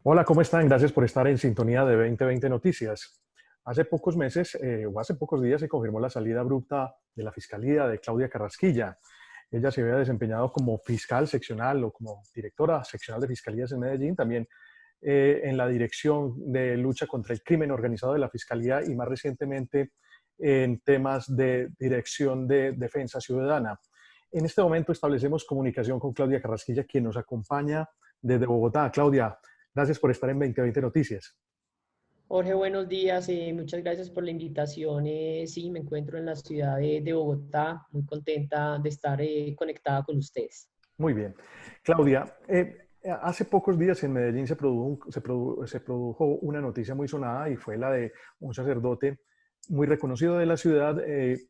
Hola, ¿cómo están? Gracias por estar en sintonía de 2020 Noticias. Hace pocos meses o hace pocos días se confirmó la salida abrupta de la Fiscalía de Claudia Carrasquilla. Ella se había desempeñado como fiscal seccional o como directora seccional de fiscalías en Medellín, también en la dirección de lucha contra el crimen organizado de la Fiscalía y más recientemente en temas de dirección de defensa ciudadana. En este momento establecemos comunicación con Claudia Carrasquilla, quien nos acompaña desde Bogotá. Claudia, gracias por estar en 2020 Noticias. Jorge, buenos días. Muchas gracias por la invitación. Sí, me encuentro en la ciudad de Bogotá, muy contenta de estar conectada con ustedes. Muy bien. Claudia, hace pocos días en Medellín se produjo una noticia muy sonada y fue la de un sacerdote muy reconocido de la ciudad,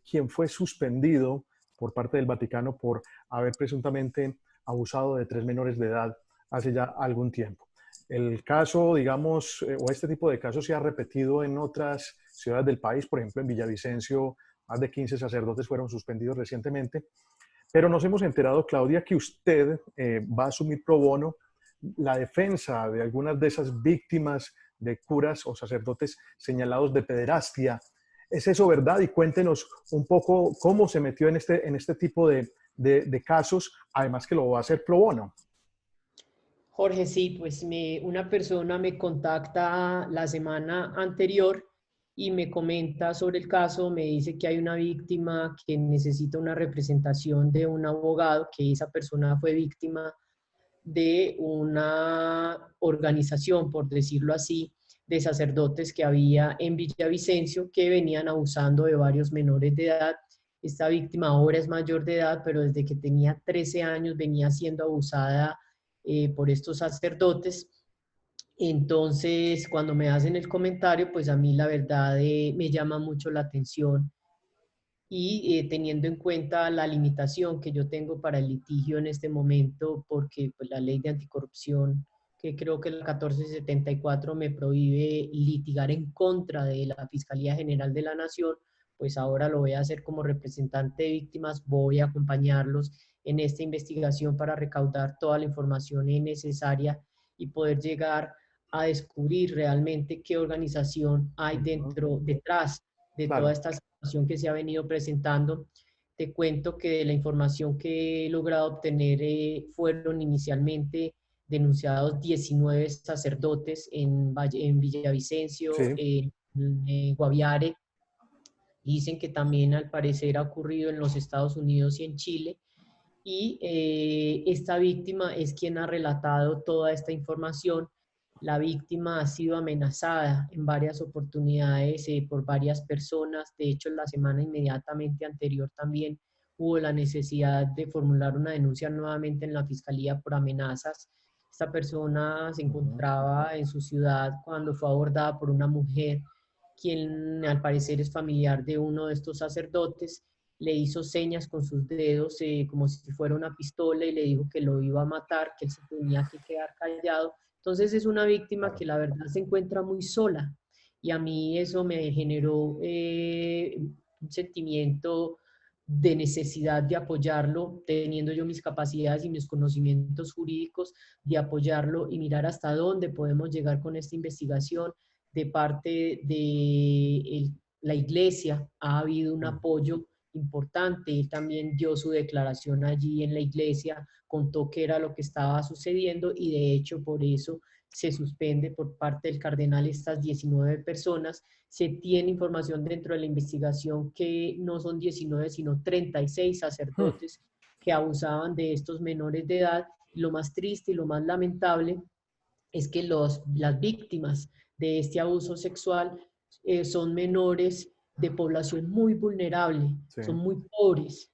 quien fue suspendido por parte del Vaticano por haber presuntamente abusado de tres menores de edad hace ya algún tiempo. El caso, digamos, o este tipo de casos se ha repetido en otras ciudades del país, por ejemplo, en Villavicencio, más de 15 sacerdotes fueron suspendidos recientemente. Pero nos hemos enterado, Claudia, que usted va a asumir pro bono la defensa de algunas de esas víctimas de curas o sacerdotes señalados de pederastia. ¿Es eso verdad? Y cuéntenos un poco cómo se metió en este tipo de casos, además que lo va a hacer pro bono. Jorge, sí, pues una persona me contacta la semana anterior y me comenta sobre el caso, me dice que hay una víctima que necesita una representación de un abogado, que esa persona fue víctima de una organización, por decirlo así, de sacerdotes que había en Villavicencio que venían abusando de varios menores de edad. Esta víctima ahora es mayor de edad, pero desde que tenía 13 años venía siendo abusada por estos sacerdotes. Entonces, cuando me hacen el comentario, pues a mí la verdad me llama mucho la atención y teniendo en cuenta la limitación que yo tengo para el litigio en este momento, porque pues, la ley de anticorrupción, que creo que la 1474 me prohíbe litigar en contra de la Fiscalía General de la Nación, pues ahora lo voy a hacer como representante de víctimas, voy a acompañarlos en esta investigación para recaudar toda la información necesaria y poder llegar a descubrir realmente qué organización hay Ujú. detrás de toda Claro. esta situación que se ha venido presentando. Te cuento que de la información que he logrado obtener fueron inicialmente denunciados 19 sacerdotes en Villavicencio, Sí. en Guaviare. Dicen que también al parecer ha ocurrido en los Estados Unidos y en Chile. Y esta víctima es quien ha relatado toda esta información. La víctima ha sido amenazada en varias oportunidades por varias personas. De hecho, la semana inmediatamente anterior también hubo la necesidad de formular una denuncia nuevamente en la fiscalía por amenazas. Esta persona se Ujú. encontraba en su ciudad cuando fue abordada por una mujer, quien al parecer es familiar de uno de estos sacerdotes. Le hizo señas con sus dedos como si fuera una pistola y le dijo que lo iba a matar, que él se tenía que quedar callado. Entonces es una víctima que Claro. la verdad se encuentra muy sola y a mí eso me generó un sentimiento de necesidad de apoyarlo, teniendo yo mis capacidades y mis conocimientos jurídicos, de apoyarlo y mirar hasta dónde podemos llegar con esta investigación. De parte de la iglesia ha habido un Mm. apoyo importante. Él también dio su declaración allí en la iglesia, contó qué era lo que estaba sucediendo y de hecho por eso se suspende por parte del cardenal estas 19 personas. Se tiene información dentro de la investigación que no son 19, sino 36 Mm. sacerdotes que abusaban de estos menores de edad. Lo más triste y lo más lamentable es que las víctimas de este abuso sexual son menores de población muy vulnerable, Sí. son muy pobres,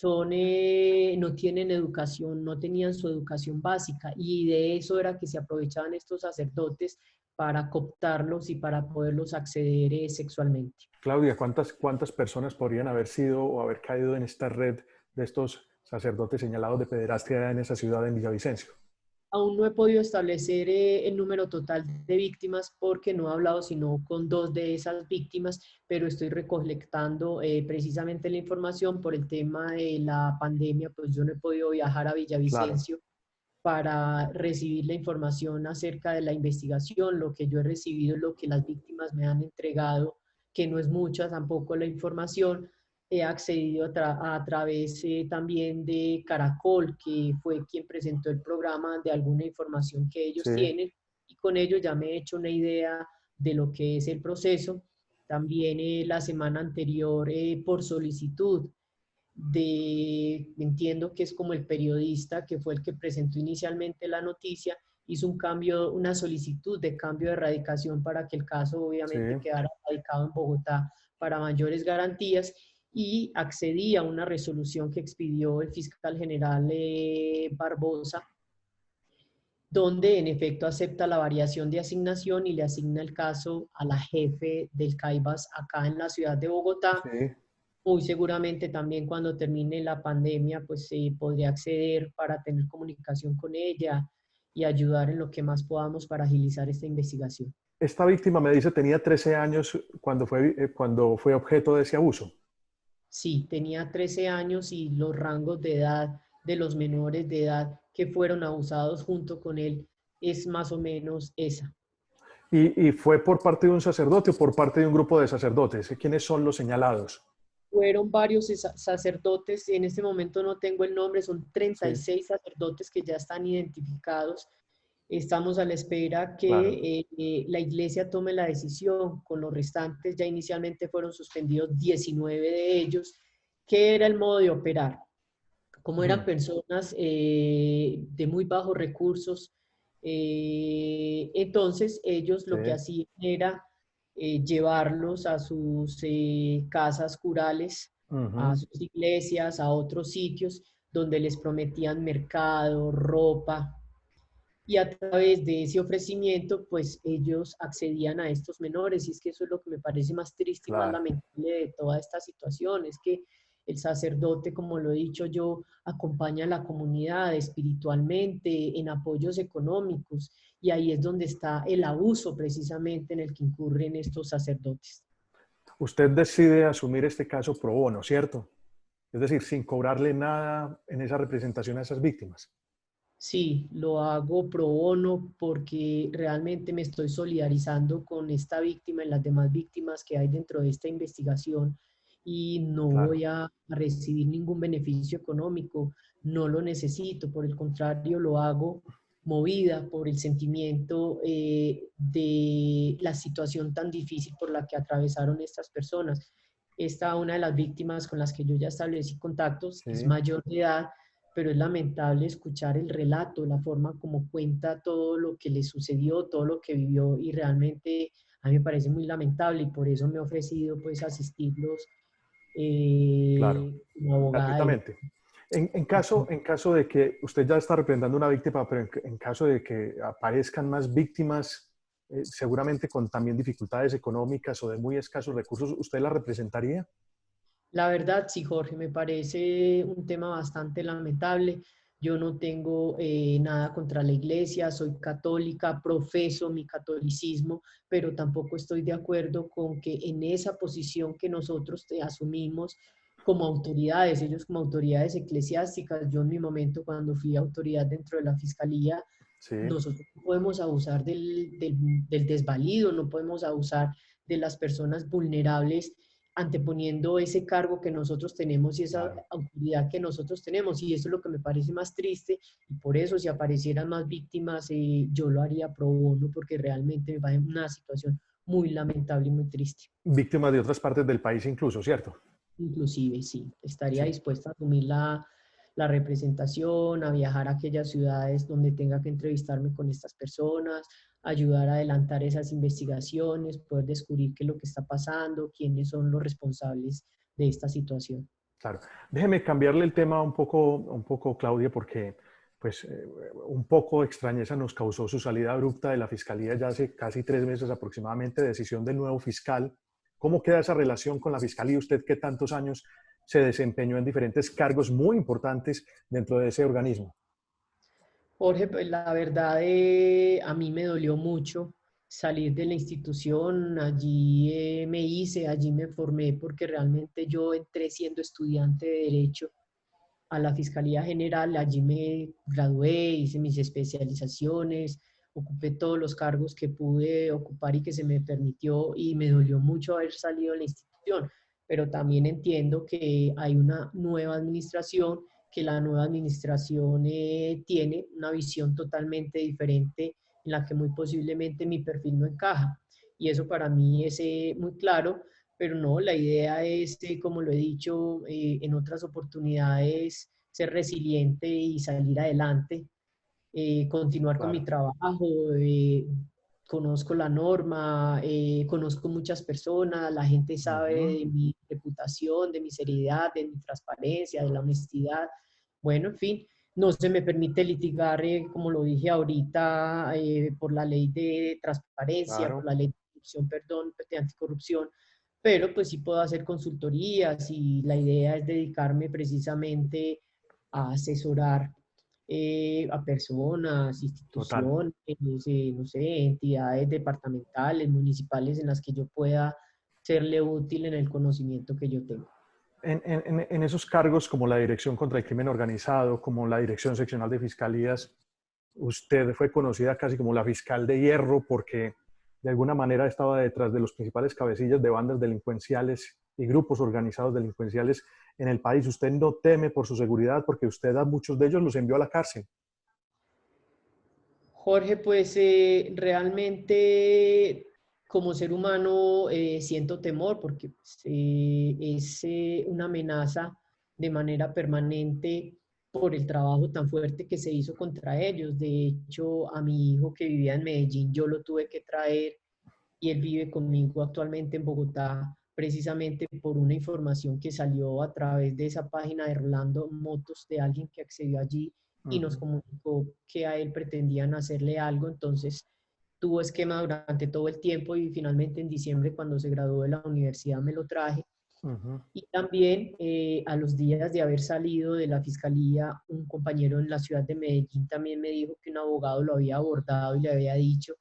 no tienen educación, no tenían su educación básica y de eso era que se aprovechaban estos sacerdotes para cooptarlos y para poderlos acceder sexualmente. Claudia, ¿cuántas personas podrían haber sido o haber caído en esta red de estos sacerdotes señalados de pederastia en esa ciudad en Villavicencio? Aún no he podido establecer el número total de víctimas porque no he hablado sino con dos de esas víctimas, pero estoy recolectando precisamente la información por el tema de la pandemia, pues yo no he podido viajar a Claro. Villavicencio para recibir la información acerca de la investigación. Lo que yo he recibido es lo que las víctimas me han entregado, que no es mucha tampoco la información. He accedido a través también de Caracol, que fue quien presentó el programa, de alguna información que ellos Sí, tienen, y con ello ya me he hecho una idea de lo que es el proceso. También la semana anterior, por solicitud entiendo que es como el periodista que fue el que presentó inicialmente la noticia, hizo un cambio, una solicitud de cambio de radicación para que el caso sí. obviamente quedara radicado en Bogotá para mayores garantías, y accedí a una resolución que expidió el fiscal general Barbosa, donde en efecto acepta la variación de asignación y le asigna el caso a la jefe del CAIBAS acá en la ciudad de Bogotá. Sí. Muy seguramente también cuando termine la pandemia, pues podré acceder para tener comunicación con ella y ayudar en lo que más podamos para agilizar esta investigación. Esta víctima me dice tenía 13 años cuando fue objeto de ese abuso. Sí, tenía 13 años y los rangos de edad de los menores de edad que fueron abusados junto con él es más o menos esa. Y fue por parte de un sacerdote o por parte de un grupo de sacerdotes. ¿Quiénes son los señalados? Fueron varios sacerdotes, en este momento no tengo el nombre, son Sí, 36 sacerdotes que ya están identificados. Estamos a la espera claro. que la iglesia tome la decisión. Con los restantes ya inicialmente fueron suspendidos 19 de ellos. ¿Qué era el modo de operar? Como eran Ujú. personas de muy bajos recursos, entonces ellos Sí, lo que hacían era llevarlos a sus casas curales, a ujú, sus iglesias, a otros sitios donde les prometían mercado, ropa, y a través de ese ofrecimiento, pues ellos accedían a estos menores. Y es que eso es lo que me parece más triste y más claro. lamentable de toda esta situación, es que el sacerdote, como lo he dicho yo, acompaña a la comunidad espiritualmente, en apoyos económicos, y ahí es donde está el abuso precisamente en el que incurren estos sacerdotes. Usted decide asumir este caso pro bono, ¿cierto? Es decir, sin cobrarle nada en esa representación a esas víctimas. Sí, lo hago pro bono porque realmente me estoy solidarizando con esta víctima y las demás víctimas que hay dentro de esta investigación, y no Claro, voy a recibir ningún beneficio económico, no lo necesito, por el contrario, lo hago movida por el sentimiento de la situación tan difícil por la que atravesaron estas personas. Esta, una de las víctimas con las que yo ya establecí contactos, es sí, mayor de edad, pero es lamentable escuchar el relato, la forma como cuenta todo lo que le sucedió, todo lo que vivió, y realmente a mí me parece muy lamentable, y por eso me he ofrecido pues asistirlos claro, como abogada de gratuitamente. En caso de que usted ya está representando una víctima, pero en caso de que aparezcan más víctimas, seguramente con también dificultades económicas o de muy escasos recursos, ¿usted la representaría? La verdad, sí, Jorge, me parece un tema bastante lamentable. Yo no tengo nada contra la iglesia, soy católica, profeso mi catolicismo, pero tampoco estoy de acuerdo con que en esa posición que nosotros te asumimos como autoridades, ellos como autoridades eclesiásticas, yo en mi momento cuando fui autoridad dentro de la fiscalía, Sí, nosotros no podemos abusar del desvalido, no podemos abusar de las personas vulnerables, anteponiendo ese cargo que nosotros tenemos y esa claro. autoridad que nosotros tenemos. Y eso es lo que me parece más triste, y por eso si aparecieran más víctimas, yo lo haría pro bono, porque realmente me parece una situación muy lamentable y muy triste. Víctimas de otras partes del país incluso, ¿cierto? Inclusive, sí, estaría Sí, dispuesta a asumir la representación, a viajar a aquellas ciudades donde tenga que entrevistarme con estas personas, ayudar a adelantar esas investigaciones, poder descubrir qué es lo que está pasando, quiénes son los responsables de esta situación. claro. Déjeme cambiarle el tema un poco, Claudia, porque pues un poco extrañeza nos causó su salida abrupta de la fiscalía ya hace casi 3 meses aproximadamente, decisión del nuevo fiscal. ¿Cómo queda esa relación con la fiscalía? Usted que tantos años se desempeñó en diferentes cargos muy importantes dentro de ese organismo. Jorge, pues la verdad, a mí me dolió mucho salir de la institución. Allí me hice, allí me formé, porque realmente yo entré siendo estudiante de Derecho. a la Fiscalía General. Allí me gradué, hice mis especializaciones, ocupé todos los cargos que pude ocupar y que se me permitió, y me dolió mucho haber salido de la institución, pero también entiendo que hay una nueva administración, que la nueva administración tiene una visión totalmente diferente en la que muy posiblemente mi perfil no encaja. Y eso para mí es muy claro, pero no, la idea es, como lo he dicho en otras oportunidades, ser resiliente y salir adelante, continuar con mi Claro. trabajo. Conozco la norma, conozco muchas personas, la gente sabe Ujú. de mi reputación, de mi seriedad, de mi transparencia, de la honestidad. Bueno, en fin, no se me permite litigar, como lo dije ahorita, por la ley de transparencia, por Claro. la ley de corrupción, perdón, de anticorrupción, pero pues sí puedo hacer consultorías, y la idea es dedicarme precisamente a asesorar a personas, Total. instituciones, no sé, entidades departamentales, municipales, en las que yo pueda serle útil en el conocimiento que yo tengo. En esos cargos como la Dirección contra el Crimen Organizado, como la Dirección Seccional de Fiscalías, usted fue conocida casi como la fiscal de hierro porque de alguna manera estaba detrás de los principales cabecillas de bandas delincuenciales y grupos organizados delincuenciales en el país. Usted no teme por su seguridad porque usted a muchos de ellos los envió a la cárcel. Jorge, pues realmente como ser humano siento temor, porque pues, es una amenaza de manera permanente por el trabajo tan fuerte que se hizo contra ellos. De hecho, a mi hijo que vivía en Medellín, yo lo tuve que traer, y él vive conmigo actualmente en Bogotá, precisamente por una información que salió a través de esa página de Rolando Motos, de alguien que accedió allí y nos Ujú, comunicó que a él pretendían hacerle algo. Entonces tuvo esquema durante todo el tiempo, y finalmente en diciembre, cuando se graduó de la universidad, me lo traje. ujú. Y también a los días de haber salido de la fiscalía, un compañero en la ciudad de Medellín también me dijo que un abogado lo había abordado y le había dicho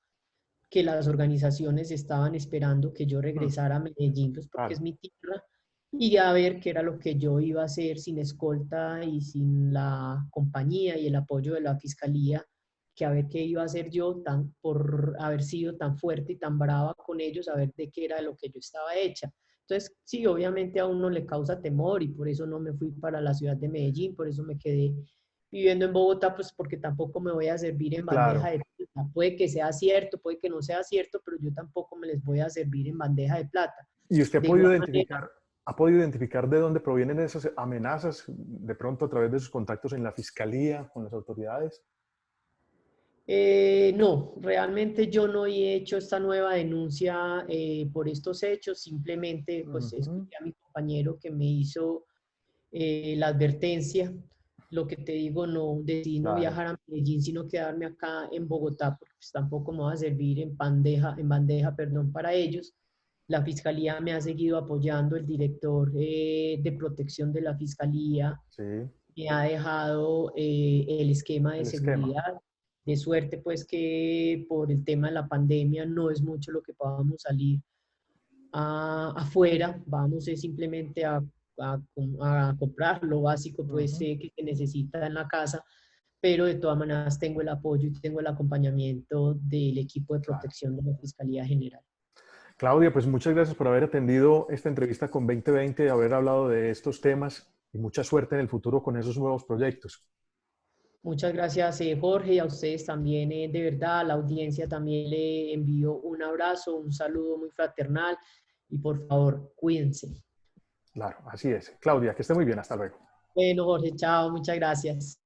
que las organizaciones estaban esperando que yo Mm, regresara a Medellín, pues porque es claro. mi tierra, y a ver qué era lo que yo iba a hacer sin escolta y sin la compañía y el apoyo de la fiscalía, que a ver qué iba a hacer yo por haber sido tan fuerte y tan brava con ellos, a ver de qué era lo que yo estaba hecha. Entonces, sí, obviamente a uno le causa temor, y por eso no me fui para la ciudad de Medellín, por eso me quedé viviendo en Bogotá, pues porque tampoco me voy a servir en bandeja Claro. de plata. Puede que sea cierto, puede que no sea cierto, pero yo tampoco me les voy a servir en bandeja de plata. ¿Y usted De igual manera, ha podido identificar de dónde provienen esas amenazas, de pronto a través de sus contactos en la fiscalía, con las autoridades? no, realmente yo no he hecho esta nueva denuncia por estos hechos, simplemente pues Ujú, escuché a mi compañero que me hizo la advertencia. Lo que te digo, no decidí no claro. viajar a Medellín, sino quedarme acá en Bogotá, porque pues tampoco me va a servir en bandeja, perdón, para ellos. La fiscalía me ha seguido apoyando, el director de protección de la fiscalía Sí, me ha dejado el esquema de el esquema. seguridad, de suerte pues que por el tema de la pandemia no es mucho lo que podamos salir afuera. Vamos simplemente a comprar lo básico pues Ujú, que se necesita en la casa, pero de todas maneras tengo el apoyo y tengo el acompañamiento del equipo de claro. protección de la Fiscalía General. Claudia, pues muchas gracias por haber atendido esta entrevista con 2020, haber hablado de estos temas y mucha suerte en el futuro con esos nuevos proyectos. Muchas gracias, Jorge, y a ustedes también, de verdad, a la audiencia también le envío un abrazo, un saludo muy fraternal, y por favor, cuídense. Claro, así es. Claudia, que esté muy bien. Hasta luego. Bueno, Jorge, chao, muchas gracias.